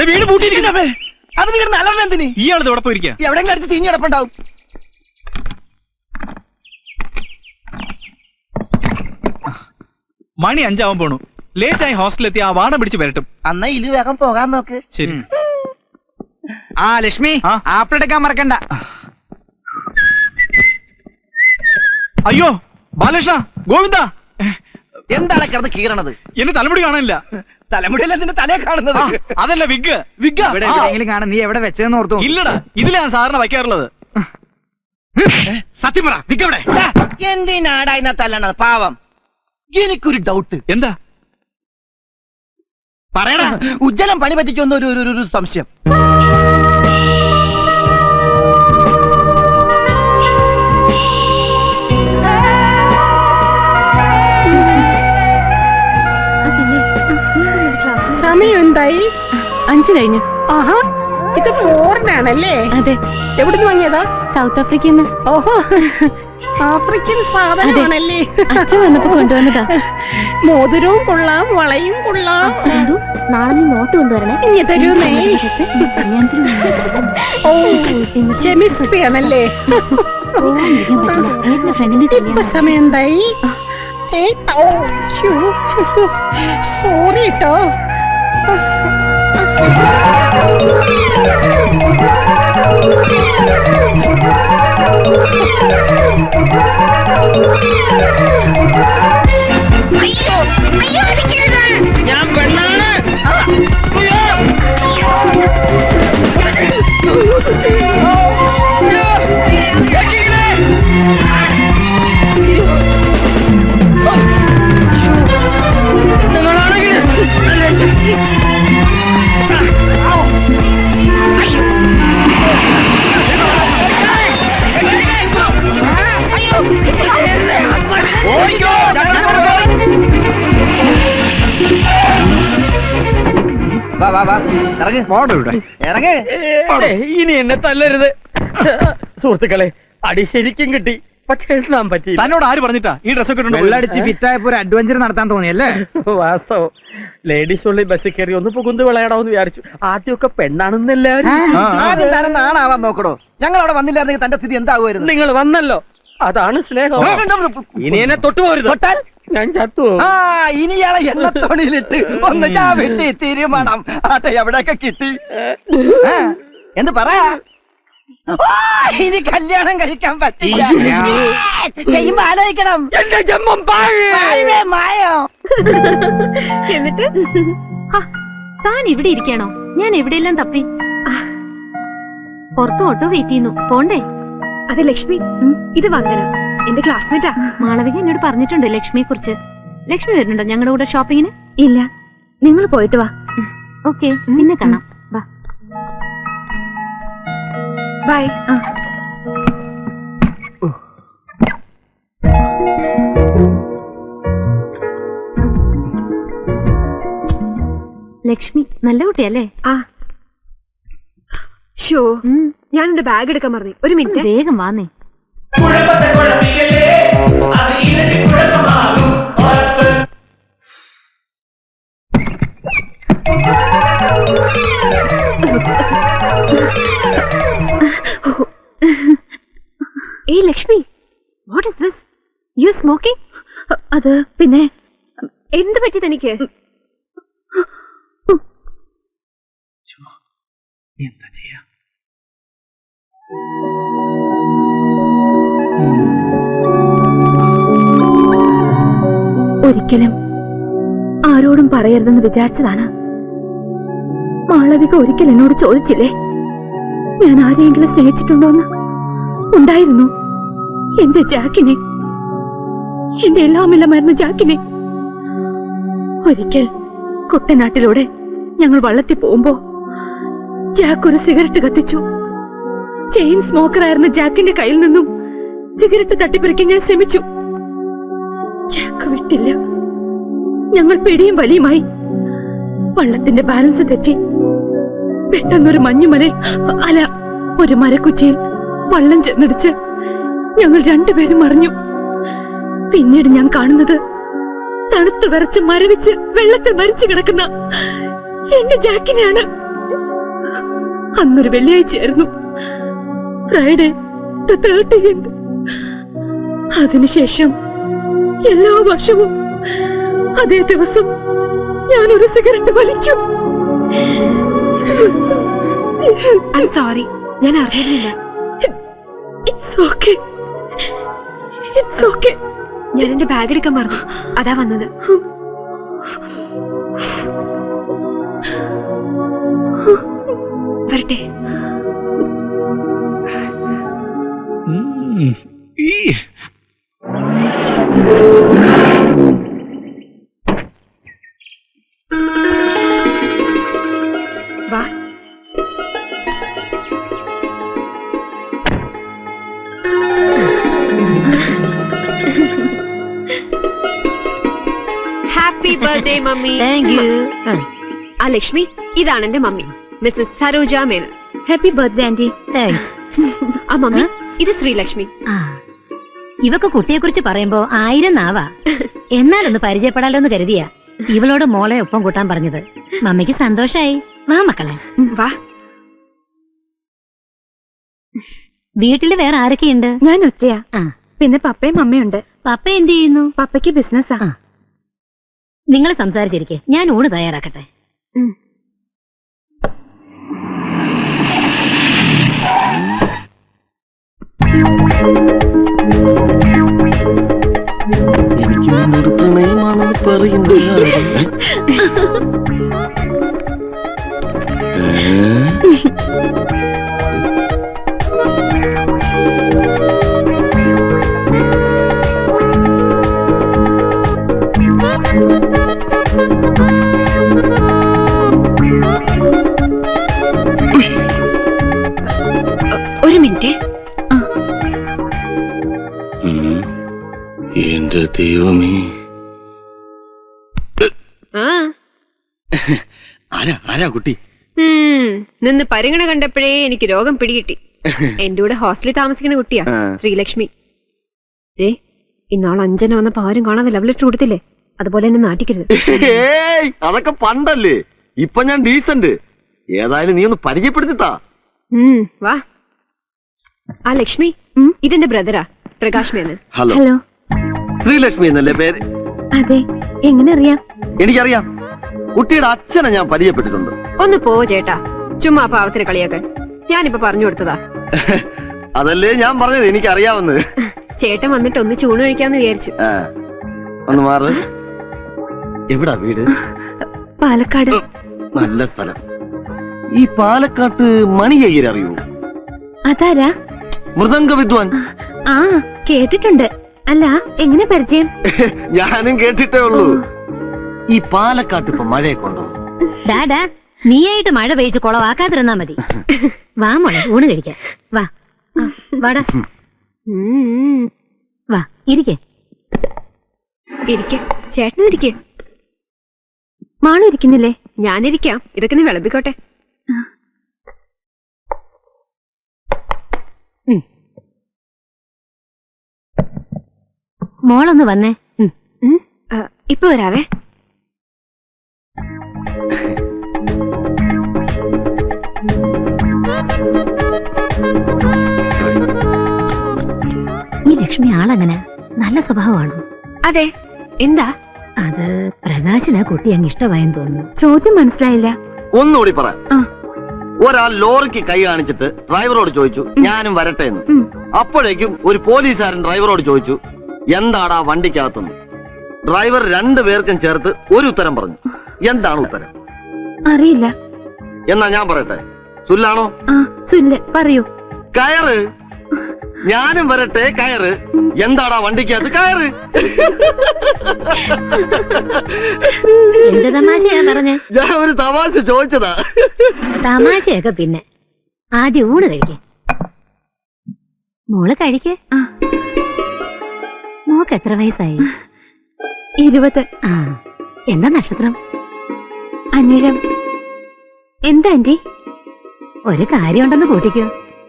വീട് പൂട്ടിയിരിക്കുന്നേ. അത് വീട് നല്ലതിന് ഇയാളത് ഇവിടെ പോയിരിക്കുക. എവിടെയെങ്കിലും അടുത്ത് തിരിഞ്ഞു കിടപ്പുണ്ടാവും. മണി 5 പോണു. ലേറ്റായി ഹോസ്റ്റലിലെത്തി ആ വാട പിടിച്ച് വരട്ടും. അന്നാ ഇല് വേഗം പോകാൻ നോക്ക്. ശരി. ആ ലക്ഷ്മി, ആപ്പിൾ എടുക്കാൻ മറക്കണ്ട. അയ്യോ ബാലകൃഷ്ണ, ഗോവിന്ദ, എന്താണ് കിടന്ന് കീറണത്? എന്നെ തലമുടി കാണാനില്ല. തലമുടിയല്ല നിന്റെ തലയെ കാണുന്നത്. അതല്ല വിഗ്. വിഗ് എവിടെയെങ്കിലും കാണാൻ. നീ എവിടെ വെച്ചതെന്ന് ഓർത്തു? ഇല്ലടാ, ഇതിലാണ് സാറിന് വയ്ക്കാറുള്ളത്. സത്യം പറ, വിഗ് എവിടെ? എന്തിനാടാ ഇതിനെ തല്ലണത്? പാവം. എനിക്കൊരു ഡൗട്ട്. എന്താ പറയടാ. ഉജ്ജ്വലം പണി പറ്റിച്ചൊന്ന ഒരു സംശയം. സമയം എന്തായി? 5 കഴിഞ്ഞു. ആഹാ, ഇത് ഫോറിനാണല്ലേ? അതെ. എവിടുന്ന് വാങ്ങിയതാ? സൗത്ത് ആഫ്രിക്കയിൽ നിന്ന്. ഓഹോ, ആഫ്രിക്കൻ സാധനമാണല്ലേ? അച്ഛൻ വന്നപ്പോ കൊണ്ടുവന്നതാ. മോതിരവും കൊള്ളാം, വളയും കൊള്ളാം. നാളെ നീ നോട്ട് കൊണ്ടുവരണേ. ഇനി തരൂന്നേ. ഓ, കെമിസ്ട്രി ആണല്ലേ? ഇപ്പൊ സമയം എന്തായി? സോറി കേട്ടോ. ഞാൻ പെണ്ണാണ്. ഇറങ്ങ്. ഇനി എന്നെ തല്ലരുത് സുഹൃത്തുക്കളെ. അടി ശരിക്കും കിട്ടി, പക്ഷെ എഴുതാൻ പറ്റിയില്ല. തന്നോട് ആര് പറഞ്ഞിട്ടാ ഈ ഡ്രസ്സൊക്കെ വെള്ളടിച്ച് ഫിറ്റായപ്പോ ഒരു അഡ്വഞ്ചർ നടത്താൻ തോന്നിയല്ലേ? വാസ്തവം. ലേഡീസ് ഉള്ളി ബസ്സിൽ കയറി ഒന്ന് പുകുന്ത് വിളയാടാവെന്ന് വിചാരിച്ചു. ആദ്യമൊക്കെ പെണ്ണാണെന്നെല്ലാവരും. ആദ്യം താരം നാണാവാൻ നോക്കണോ? ഞങ്ങൾ അവിടെ വന്നില്ലായിരുന്നെങ്കിൽ തന്റെ സ്ഥിതി എന്താകുമായിരുന്നു? നിങ്ങൾ വന്നല്ലോ, അതാണ് സ്നേഹം. ഇനി എന്നെ തൊട്ടുപോരുത്. തൊട്ടാൽ ഞാൻ ചത്തു. ആ, ഇനി ഇയാളെ എണ്ണത്തോണിയിലിട്ട് ഒന്ന് ചാവിട്ടി തിരുമണം. ആട്ടെ, എവിടെയൊക്കെ കിട്ടി? എന്ത് പറയാ? ഇനി കല്യാണം കഴിക്കാൻ പറ്റില്ല. ചെയ്യുമ്പോ ആലോചിക്കണം. എന്റെ ജന്മം മായോ. എന്നിട്ട് താൻ ഇവിടെ ഇരിക്കണോ? ഞാൻ എവിടെയെല്ലാം തപ്പി. പുറത്ത് ഓട്ടോ വെയിറ്റ് ചെയ്യുന്നു. പോണ്ടേ? അതെ ലക്ഷ്മി, ഇത് വന്ദന, എന്റെ ക്ലാസ്മേറ്റാ. മാളവിക എന്നോട് പറഞ്ഞിട്ടുണ്ട് ലക്ഷ്മിയെ കുറിച്ച്. ലക്ഷ്മി വരുന്നുണ്ടോ ഞങ്ങളുടെ കൂടെ ഷോപ്പിങ്ങിന്? ഇല്ല, നിങ്ങൾ പോയിട്ട് വാ. ഓക്കെ, പിന്നെ കാണാം. വാ. ബൈ. ലക്ഷ്മി നല്ല കുട്ടിയല്ലേ? ഷോ, ഞാൻ എന്റെ ബാഗ് എടുക്കാൻ പറഞ്ഞു. ഒരു മിനിറ്റ്, വേഗം വാന്നേ. ഏയ് Lakshmi, what is this? You smoking? അത് പിന്നെ എന്ത് പറ്റി തനിക്ക്? എന്താ ചെയ്യാ? ഒരിക്കലും ആരോടും പറയരുതെന്ന് വിചാരിച്ചതാണ്. മാളവിക ഒരിക്കൽ എന്നോട് ചോദിച്ചില്ലേ ഞാൻ ആരെയെങ്കിലും സ്നേഹിച്ചിട്ടുണ്ടോന്ന്? ഉണ്ടായിരുന്നു. എന്റെ ജാക്കിനെ, എന്റെ എല്ലാമില്ലമായിരുന്നു ജാക്കിനെ. ഒരിക്കൽ കുട്ടനാട്ടിലൂടെ ഞങ്ങൾ വള്ളത്തിൽ പോകുമ്പോ ജാക്ക് ഒരു സിഗരറ്റ് കത്തിച്ചു. ചെയിൻ സ്മോക്കറായിരുന്ന ജാക്കിന്റെ കയ്യിൽ നിന്നും സിഗരറ്റ് തട്ടിപ്പറിക്കാൻ ഞാൻ ശ്രമിച്ചു. ജാക്ക് വിട്ടില്ല. ഞങ്ങൾ പിടിയും വലിയുമായി. വള്ളത്തിന്റെ ബാലൻസ് തെറ്റി പെട്ടെന്നൊരു മഞ്ഞുമലയിൽ, അല്ല, ഒരു മരക്കുറ്റിയിൽ വള്ളം ചെന്നിടിച്ച് ഞങ്ങൾ രണ്ടുപേരും മറിഞ്ഞു. പിന്നീട് ഞാൻ കാണുന്നത് തണുത്തു വിറച്ച് മരവിച്ച് വെള്ളത്തിൽ മരിച്ചു കിടക്കുന്ന എന്റെ ജാക്കിനെയാണ്. അന്നൊരു വെള്ളിയാഴ്ചയായിരുന്നു, ഫ്രൈഡേ 13th. അതിനുശേഷം എല്ലാ വർഷവും അതേ ദിവസം ഞാനൊരു സിഗരറ്റ് വലിക്കും. സോറി, ഞാൻ അറിഞ്ഞിരുന്നില്ല. It's okay, it's okay. ഞാൻ എന്റെ ബാഗ് എടുക്കാൻ മറന്നു, അതാ വന്നത്. വരട്ടെ. ഈ വാ. Happy birthday mummy. Thank you. ആ ലക്ഷ്മി, ഇതാണ് എന്റെ mummy, missus Saroja Menon. Happy birthday aunty. Thanks. ആ മമ്മി, ഇത് ശ്രീലക്ഷ്മി. ഇവക്ക് കുട്ടിയെ കുറിച്ച് പറയുമ്പോ 1000 നാവാ. എന്നാലൊന്ന് പരിചയപ്പെടാലോ എന്ന് കരുതിയാ ഇവളോട് മോളെ ഒപ്പം കൂട്ടാൻ പറഞ്ഞത്. മമ്മിക്ക് സന്തോഷായി. വാ മക്കളെ. വാ. വീട്ടില് വേറെ ആരൊക്കെയുണ്ട്? ഞാൻ ഒറ്റയാ. പിന്നെ പപ്പയും അമ്മയുണ്ട്. പപ്പ എന്ത് ചെയ്യുന്നു? പപ്പയ്ക്ക് ബിസിനസ്സാ. നിങ്ങൾ സംസാരിച്ചിരിക്കെ, ഞാൻ ഊണ് തയ്യാറാക്കട്ടെ. എനിക്ക് പ്രണയമാണെന്ന് പറയുന്നത് ഒരു മിനിറ്റ്. എന്റെ ദൈവമേ, ആരാ കുട്ടി? നിന്ന് പരിഗണ കണ്ടപ്പോഴേ എനിക്ക് രോഗം പിടികിട്ടി. എന്റെ കൂടെ ഹോസ്റ്റലിൽ താമസിക്കുന്ന കുട്ടിയാ, ശ്രീലക്ഷ്മി. ഇന്നാൾ 5 വന്നപ്പോ ആരും കാണാതെ ലവ് ലെറ്റർ കൊടുത്തില്ലേ, അതുപോലെ എന്നെ നാട്ടിക്കരുത്. അതൊക്കെ പണ്ടല്ലേ, ഇപ്പൊ ഞാൻ ഡീസന്റ്. ഏതായാലും നീ ഒന്ന് പരിചയപ്പെടുത്തിത്താ. വാ. ആ ലക്ഷ്മി, ഇതെന്റെ ബ്രദറാ, പ്രകാശ് മേനൻ. ഹലോ. ഹലോ. ശ്രീലക്ഷ്മി എന്നല്ലേ പേര്? അതെ. എങ്ങനെ അറിയാം? എനിക്കറിയാം, കുട്ടിയുടെ അച്ഛനെ ഞാൻ പരിചയപ്പെട്ടിട്ടുണ്ട്. ഒന്ന് പോ ചേട്ടാ, ചുമ്മാ പാവത്തിന് കളിയാക്കാൻ. ഞാനിപ്പോ പറഞ്ഞു കൊടുത്തതാ. അതല്ലേ ഞാൻ പറഞ്ഞത്, എനിക്കറിയാവുന്നത്. ചേട്ടൻ വന്നിട്ട് ഒന്ന് ചൂണ് കഴിക്കാന്ന് വിചാരിച്ചു. ഒന്ന് മാറ്. എവിടാ വീട്? പാലക്കാട്. നല്ല സ്ഥലം. ഈ പാലക്കാട്ട് മണിയയ്യർ അറിയൂ? അതാരാ? മൃദംഗ വിദ്വാൻ. ആ, കേട്ടിട്ടുണ്ട്. അല്ല, എങ്ങനെ പരിചയം? ഞാനും കേട്ടിട്ടേ ഉള്ളൂ. ഈ പാലക്കാട്ട് ഇപ്പൊ മഴയൊക്കെ ഉണ്ടോ? ഡാഡാ, നീയായിട്ട് മഴ പെയ്ച്ച് കുളവാക്കാതിരുന്നാ മതി. വാ മോളെ, ഊണ് കഴിക്കാം. വാ. വാടാ. വാ, ഇരിക്കേ. ഇരിക്കെ. ചേട്ടനും ഇരിക്കെ. മാളും ഇരിക്കുന്നില്ലേ? ഞാനിരിക്കാം. ഇതൊക്കെ നീ വിളമ്പിക്കോട്ടെ. മോളൊന്ന് വന്നേ. ഇപ്പൊ വരാവേ. ഈ ലക്ഷ്മി ആളങ്ങനെ നല്ല സ്വഭാവമാണ്. അതെ. എന്താ? അത് പ്രകാശിന് കുട്ടി അങ്ങ് ഇഷ്ടമായെന്ന് തോന്നുന്നു. ചോദ്യം മനസ്സിലായില്ല. ഒന്നുകൂടി പറ. ഒരാൾ ലോറിക്ക് കൈ കാണിച്ചിട്ട് ഡ്രൈവറോട് ചോദിച്ചു ഞാനും വരട്ടെ എന്ന്. അപ്പോഴേക്കും ഒരു പോലീസുകാരൻ ഡ്രൈവറോട് ചോദിച്ചു എന്താടാ വണ്ടിക്കകത്തുനിന്ന്. ഡ്രൈവർ 2 പേർക്കും ചേർത്ത് ഒരു ഉത്തരം പറഞ്ഞു. എന്താണ് ഉത്തരം? അറിയില്ല. എന്നാ ഞാൻ പറയട്ടെ. സുല്ലാണോ? സുല്ല്. പറയൂ. കയറ്. ഞാനും വരട്ടെ, കയറ്. എന്താടാ വണ്ടിക്കകത്ത്? കയറ്. എന്ത് തമാശയാ പറഞ്ഞേ? ഞാൻ ഒരു തമാശ ചോദിച്ചതാ. തമാശയൊക്കെ പിന്നെ. ആദ്യം ഊണ് കഴിക്കേ. മോള് കഴിക്കേ. മോക്ക് എത്ര വയസ്സായി? 20. എന്താ നക്ഷത്രം? അനിഴം. എന്താ ആന്റി? ഒരു കാര്യമുണ്ടെന്ന് കൂട്ടിക്കോ.